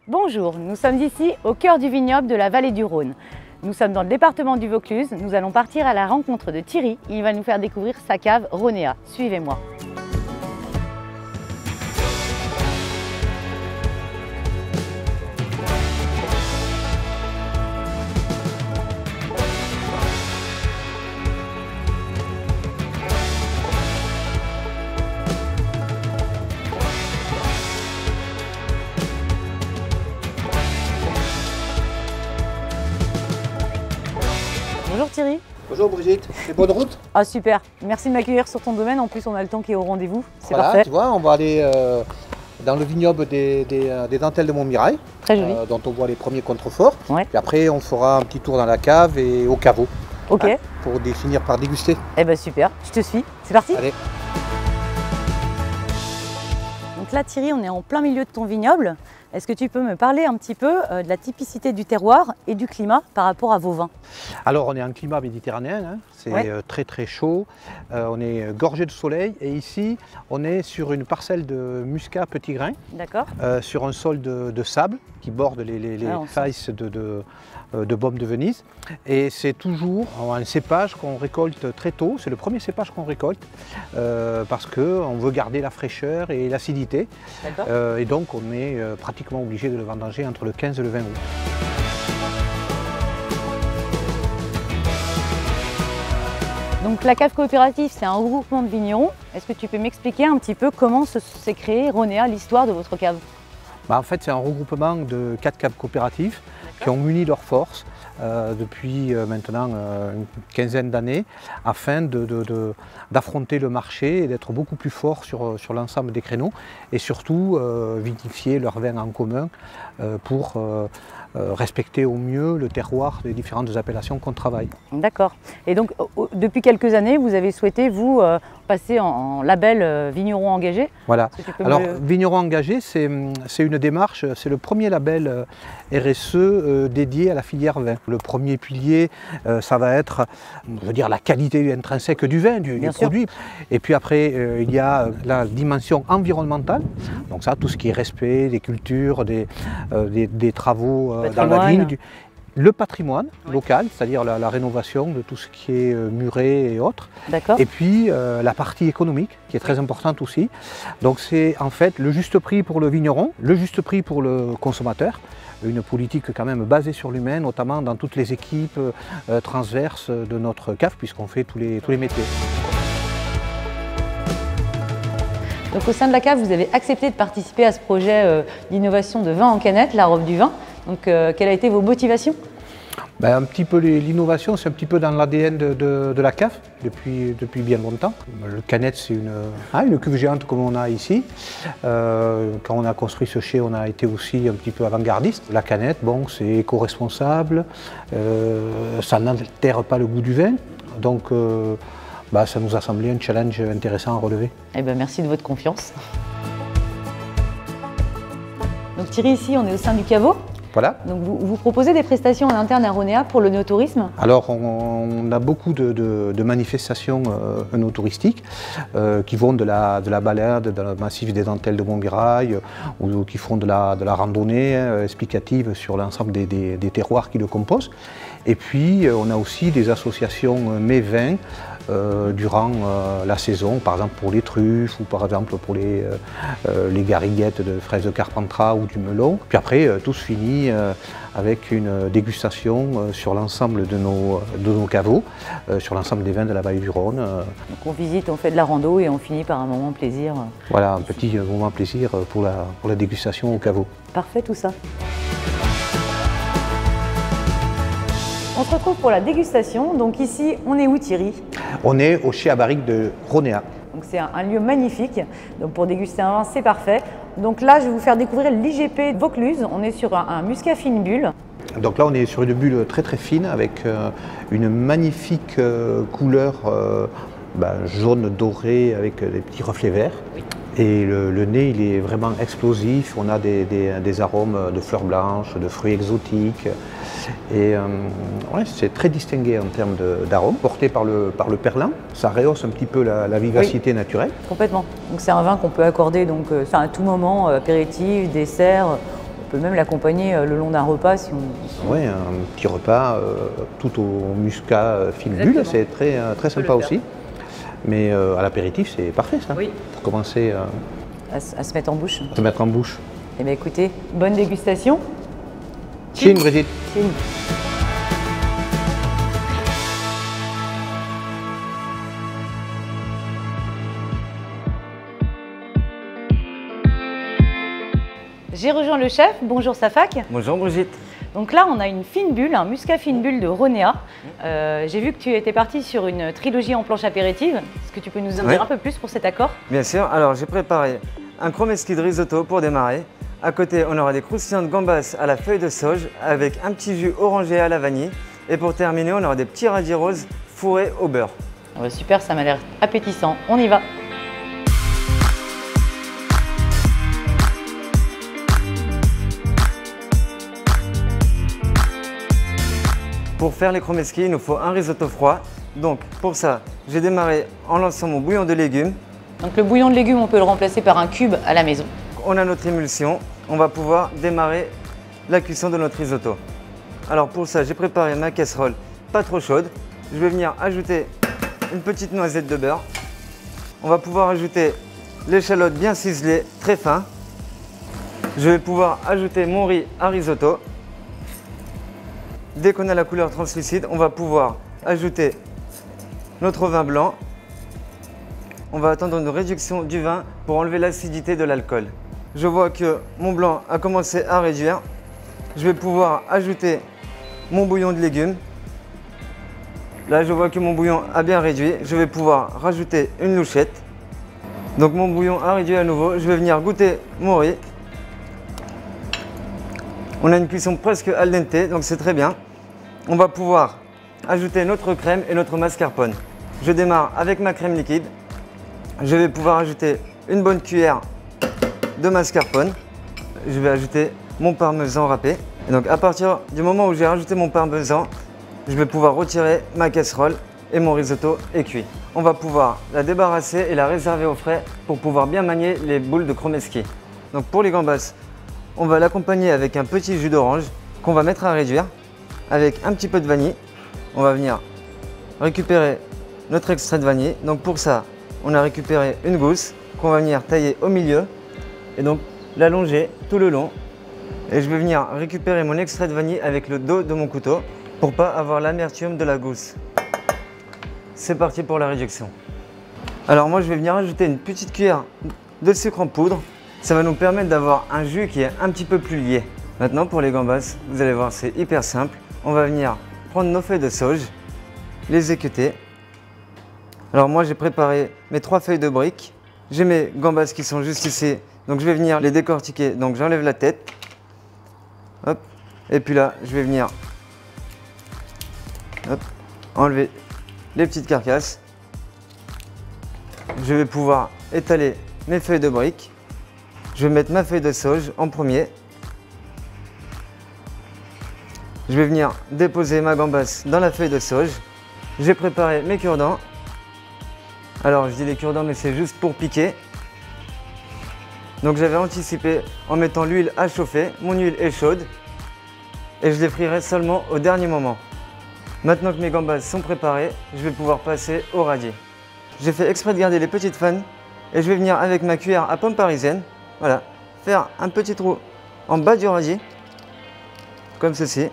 Bonjour, nous sommes ici au cœur du vignoble de la vallée du Rhône. Nous sommes dans le département du Vaucluse, nous allons partir à la rencontre de Thierry. Il va nous faire découvrir sa cave Rhonéa. Suivez-moi. Bonjour Thierry. Bonjour Brigitte, c'est bonne route? Ah super, merci de m'accueillir sur ton domaine, en plus on a le temps qui est au rendez-vous, c'est voilà, parfait. Tu vois, on va aller dans le vignoble des dentelles de Montmirail, Très joli. dont on voit les premiers contreforts. Ouais. Puis après on fera un petit tour dans la cave et au caveau. Ok. Hein, pour finir par déguster. Eh ben super, je te suis, c'est parti. Allez. Donc là Thierry, on est en plein milieu de ton vignoble. Est-ce que tu peux me parler un petit peu de la typicité du terroir et du climat par rapport à vos vins? Alors on est en climat méditerranéen, hein. C'est très très chaud, on est gorgé de soleil et ici on est sur une parcelle de muscat petit grain, sur un sol de sable qui borde les failles de Baume de Venise, et c'est toujours un cépage qu'on récolte très tôt, c'est le premier cépage qu'on récolte parce qu'on veut garder la fraîcheur et l'acidité, et donc on est pratiquement obligé de le vendanger entre le 15 et le 20 août. Donc la cave coopérative, c'est un regroupement de vignerons. Est-ce que tu peux m'expliquer un petit peu comment s'est créé Rhonéa, l'histoire de votre cave? En fait, c'est un regroupement de 4 caves coopératives qui ont uni leurs forces depuis maintenant une quinzaine d'années afin d'affronter le marché et d'être beaucoup plus forts sur l'ensemble des créneaux et surtout vinifier leurs vins en commun pour respecter au mieux le terroir des différentes appellations qu'on travaille. D'accord. Et donc, depuis quelques années, vous avez souhaité, vous, passer en label vigneron engagé? Voilà. Alors, vigneron engagé, c'est une démarche, c'est le premier label RSE dédié à la filière vin. Le premier pilier, ça va être, je veux dire, la qualité intrinsèque du vin, du produit. Et puis après, il y a la dimension environnementale. Donc ça, tout ce qui est respect des cultures, des travaux dans la vigne, le patrimoine local, c'est-à-dire la rénovation de tout ce qui est muret et autres. Et puis la partie économique, qui est très importante aussi. Donc c'est en fait le juste prix pour le vigneron, le juste prix pour le consommateur, une politique quand même basée sur l'humain, notamment dans toutes les équipes transverses de notre cave, puisqu'on fait tous les métiers. Donc au sein de la cave, vous avez accepté de participer à ce projet d'innovation de vin en canette, la robe du vin. Donc quelles ont été vos motivations? Un petit peu l'innovation, c'est un petit peu dans l'ADN de la cave depuis bien longtemps. Le canette, c'est une cuve géante comme on a ici. Quand on a construit ce chai, on a été aussi un petit peu avant-gardiste. La canette, bon, c'est éco-responsable, ça n'altère pas le goût du vin. Donc ça nous a semblé un challenge intéressant à relever. Eh ben, merci de votre confiance. Donc Thierry, ici, on est au sein du caveau. Voilà. Donc vous proposez des prestations en interne à Rhonéa pour le néotourisme? Alors on a beaucoup de manifestations œnotouristiques qui vont de la balade dans le massif des dentelles de Montmirail ou qui font de la randonnée explicative sur l'ensemble des terroirs qui le composent. Et puis on a aussi des associations mets-vins durant la saison, par exemple pour les truffes ou par exemple pour les gariguettes de fraises de Carpentras ou du melon. Puis après tout se finit avec une dégustation sur l'ensemble de nos caveaux, sur l'ensemble des vins de la vallée du Rhône. Donc on visite, on fait de la rando et on finit par un moment plaisir. Voilà, un petit moment plaisir pour la dégustation au caveau. Parfait tout ça. On se retrouve pour la dégustation. Donc ici, on est où Thierry? On est au chai à barrique de Rhonéa. Donc c'est un lieu magnifique. Donc pour déguster un vin, c'est parfait. Donc là, je vais vous faire découvrir l'IGP Vaucluse. On est sur un muscat fine bulle. Donc là, on est sur une bulle très très fine avec une magnifique couleur jaune doré avec des petits reflets verts. Oui. Et le nez, il est vraiment explosif. On a des arômes de fleurs blanches, de fruits exotiques. Et c'est très distingué en termes d'arômes. Porté par le perlin, ça rehausse un petit peu la vivacité naturelle. Complètement. Donc c'est un vin qu'on peut accorder à tout moment, apéritif, dessert. peut même l'accompagner le long d'un repas si on... Oui, un petit repas tout au muscat fine bulle, c'est très sympa aussi. Mais à l'apéritif, c'est parfait ça, oui, pour commencer à se mettre en bouche. à se mettre en bouche. Eh bien écoutez, bonne dégustation. Chin, Brigitte. Chin. J'ai rejoint le chef. Bonjour Safak. Bonjour Brigitte. Donc là, on a une fine bulle, un muscat fine bulle de Ronéa. J'ai vu que tu étais parti sur une trilogie en planche apéritive. Est-ce que tu peux nous en dire un peu plus pour cet accord? Bien sûr. Alors, j'ai préparé un chromeski de risotto pour démarrer. À côté, on aura des croustillantes gambas à la feuille de sauge avec un petit jus orangé à la vanille. Et pour terminer, on aura des petits radis roses fourrés au beurre. Super, ça m'a l'air appétissant. On y va. Pour faire les chromeski, il nous faut un risotto froid. Donc pour ça, j'ai démarré en lançant mon bouillon de légumes. Donc le bouillon de légumes, on peut le remplacer par un cube à la maison. On a notre émulsion, on va pouvoir démarrer la cuisson de notre risotto. Alors pour ça, j'ai préparé ma casserole pas trop chaude. Je vais venir ajouter une petite noisette de beurre. On va pouvoir ajouter l'échalote bien ciselée, très fin. Je vais pouvoir ajouter mon riz à risotto. Dès qu'on a la couleur translucide, on va pouvoir ajouter notre vin blanc. On va attendre une réduction du vin pour enlever l'acidité de l'alcool. Je vois que mon blanc a commencé à réduire. Je vais pouvoir ajouter mon bouillon de légumes. Là, je vois que mon bouillon a bien réduit. Je vais pouvoir rajouter une louchette. Donc mon bouillon a réduit à nouveau. Je vais venir goûter mon riz. On a une cuisson presque al dente, donc c'est très bien. On va pouvoir ajouter notre crème et notre mascarpone. Je démarre avec ma crème liquide. Je vais pouvoir ajouter une bonne cuillère de mascarpone. Je vais ajouter mon parmesan râpé. Et donc à partir du moment où j'ai rajouté mon parmesan, je vais pouvoir retirer ma casserole et mon risotto est cuit. On va pouvoir la débarrasser et la réserver au frais pour pouvoir bien manier les boules de chromeski. Donc pour les gambas, on va l'accompagner avec un petit jus d'orange qu'on va mettre à réduire avec un petit peu de vanille. On va venir récupérer notre extrait de vanille. Donc pour ça, on a récupéré une gousse qu'on va venir tailler au milieu et donc l'allonger tout le long. Et je vais venir récupérer mon extrait de vanille avec le dos de mon couteau pour ne pas avoir l'amertume de la gousse. C'est parti pour la réduction. Alors moi, je vais venir ajouter une petite cuillère de sucre en poudre. Ça va nous permettre d'avoir un jus qui est un petit peu plus lié. Maintenant pour les gambas, vous allez voir, c'est hyper simple. On va venir prendre nos feuilles de sauge, les équeuter. Alors moi j'ai préparé mes 3 feuilles de briques. J'ai mes gambas qui sont juste ici, donc je vais venir les décortiquer. Donc j'enlève la tête. Hop. Et puis là, je vais venir enlever les petites carcasses. Je vais pouvoir étaler mes feuilles de briques. Je vais mettre ma feuille de sauge en premier. Je vais venir déposer ma gambasse dans la feuille de sauge. J'ai préparé mes cure-dents. Alors je dis les cure-dents mais c'est juste pour piquer. Donc j'avais anticipé en mettant l'huile à chauffer. Mon huile est chaude et je les frierai seulement au dernier moment. Maintenant que mes gambas sont préparées, je vais pouvoir passer au radis. J'ai fait exprès de garder les petites fanes et je vais venir avec ma cuillère à pomme parisienne. Voilà, faire un petit trou en bas du radis, comme ceci.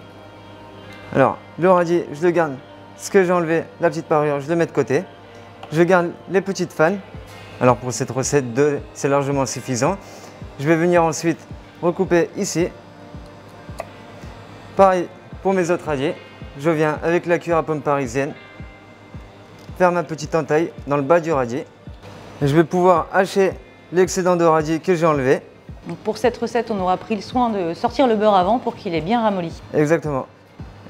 Alors, le radis, je le garde, ce que j'ai enlevé, la petite parure, je le mets de côté. Je garde les petites fanes. Alors pour cette recette, 2, c'est largement suffisant. Je vais venir ensuite recouper ici. Pareil pour mes autres radis. Je viens avec la cuillère à pomme parisienne, faire ma petite entaille dans le bas du radis. Et je vais pouvoir hacher l'excédent de radis que j'ai enlevé. Donc pour cette recette, on aura pris le soin de sortir le beurre avant pour qu'il ait bien ramolli. Exactement.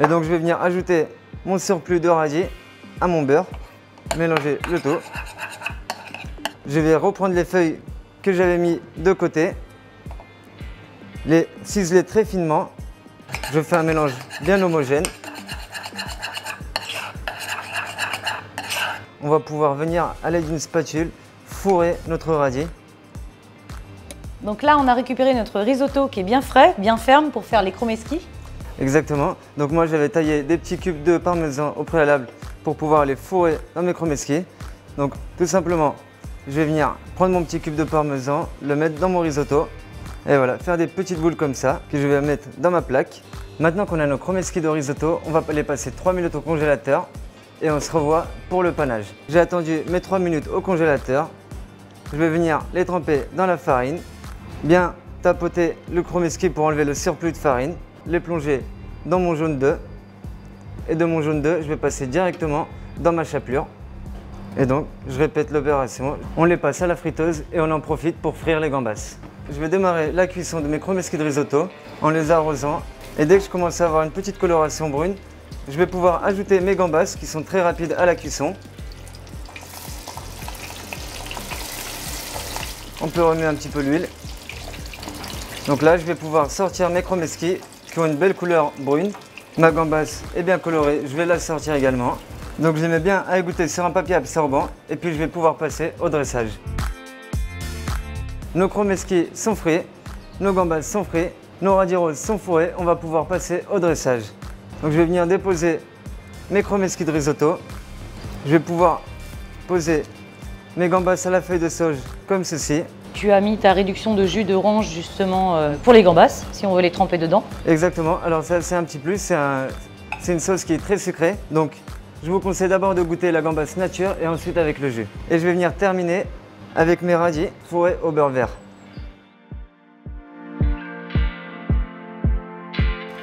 Et donc je vais venir ajouter mon surplus de radis à mon beurre, mélanger le tout. Je vais reprendre les feuilles que j'avais mis de côté, les ciseler très finement. Je fais un mélange bien homogène. On va pouvoir venir à l'aide d'une spatule fourrer notre radis. Donc là, on a récupéré notre risotto qui est bien frais, bien ferme pour faire les chromeschi. Exactement. Donc moi, j'avais taillé des petits cubes de parmesan au préalable pour pouvoir les fourrer dans mes chromeschi. Donc tout simplement, je vais venir prendre mon petit cube de parmesan, le mettre dans mon risotto et voilà, faire des petites boules comme ça que je vais mettre dans ma plaque. Maintenant qu'on a nos chromeschi de risotto, on va les passer 3 minutes au congélateur et on se revoit pour le panage. J'ai attendu mes 3 minutes au congélateur. Je vais venir les tremper dans la farine, bien tapoter le chromeschi pour enlever le surplus de farine, les plonger dans mon jaune d'œuf et de mon jaune d'œuf, je vais passer directement dans ma chapelure. Et donc, je répète l'opération, on les passe à la friteuse et on en profite pour frire les gambas. Je vais démarrer la cuisson de mes chromeschi de risotto en les arrosant et dès que je commence à avoir une petite coloration brune, je vais pouvoir ajouter mes gambas qui sont très rapides à la cuisson. On peut remuer un petit peu l'huile. Donc là, je vais pouvoir sortir mes chromeschi qui ont une belle couleur brune. Ma gambasse est bien colorée, je vais la sortir également. Donc je les mets bien à égoutter sur un papier absorbant et puis je vais pouvoir passer au dressage. Nos chromeschi sont frits, nos gambas sont frits, nos radis roses sont fourrés, on va pouvoir passer au dressage. Donc je vais venir déposer mes chromeschi de risotto. Je vais pouvoir poser mes gambas à la feuille de sauge comme ceci. Tu as mis ta réduction de jus d'orange justement pour les gambas, si on veut les tremper dedans. Exactement, alors ça c'est un petit plus, c'est une sauce qui est très sucrée. Donc je vous conseille d'abord de goûter la gambasse nature et ensuite avec le jus. Et je vais venir terminer avec mes radis fourrés au beurre vert.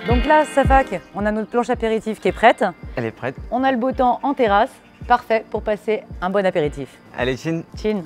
Donc là, Safak, on a notre planche apéritif qui est prête. Elle est prête. On a le beau temps en terrasse, parfait pour passer un bon apéritif. Allez, chin. Chin.